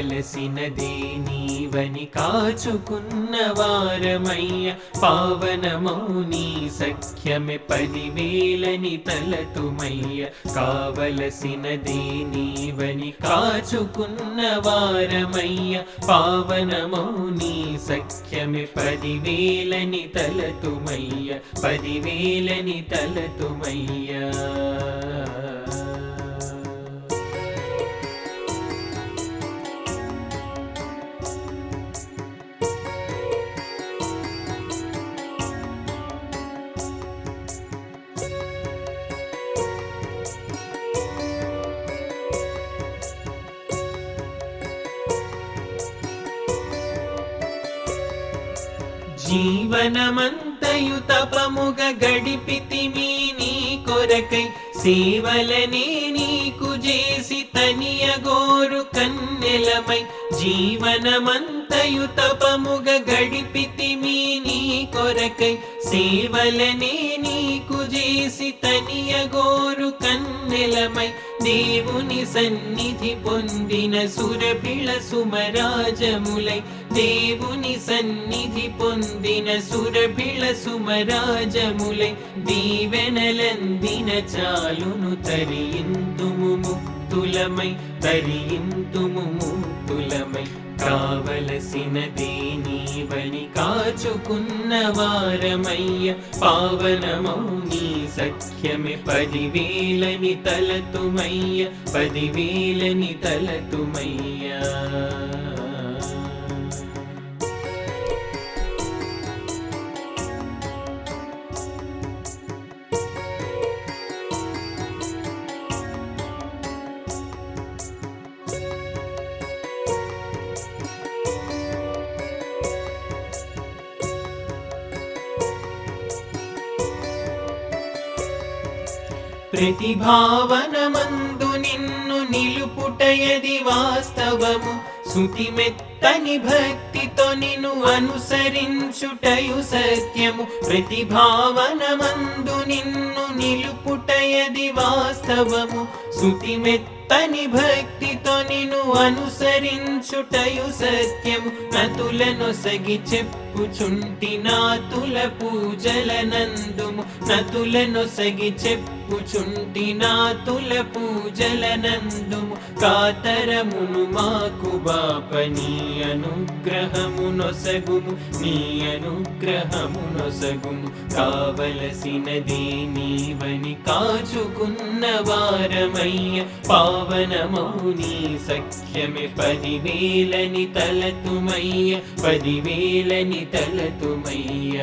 కావలసినదే నీవని కాచుకున్న వారమయ్య పావనమౌ నీ సఖ్యమే 10,000ని తలతుమయ్య కావలసినదే నీవని కాచుకున్న వారమయ్య పావనమౌ నీ సఖ్యమే 10,000ని తలతుమయ్య 10,000ని తలతుమయ్య జీవనమంతయు తపముగ గడిపితిమి నీ కొరకై సేవలనే నీకు చేసి తనియగోరు కన్నెలమై జీవనమంతయు తపముగ గడిపితిమి నీ కొరకై సేవలనే నీకు చేసి తనియగోరు కన్నెలమై దేవుని సన్నిధి పొందిన సురభిళ సుమరాజములై దేవుని సన్నిధి పొందిన సురభిళ సుమరాజములై దీవెనలందిన చాలును తరింతుము ముక్తులమై తరింతుము ముక్తులమై కావలసినదే నీవని కాచుకున్న వారమయ్య పావనమౌ నీ సఖ్యమే 10,000ని తలతుమయ్య 10,000ని తలతుమయ్య ప్రతిభావనమందు నిన్ను నిలుపుటయది వాస్తవము శృతిమెత్తని భక్తితో నిన్ను అనుసరించుటయు సత్యము ప్రతిభావనమందు నిన్ను నిలుపుటయది వాస్తవము శృతిమెత్తని భక్తితో నిన్ను అనుసరించుటయు సత్యము నతులనొసగి చెప్పుచుంటి నాతుల పూజలనందుము నతులనొసగి చెప్పుచుంటి నాతుల పూజలనందుము కాతరమును మాకు బాప నీ అనుగ్రహమునొసగుము నీ అనుగ్రహమునొసగుము కావలసినదే నీవని కాచుకున్న వారమయ్య పావనమౌ నీ సఖ్యమే 10,000ని తలతుమయ్య 10,000ని తలతుమయ్య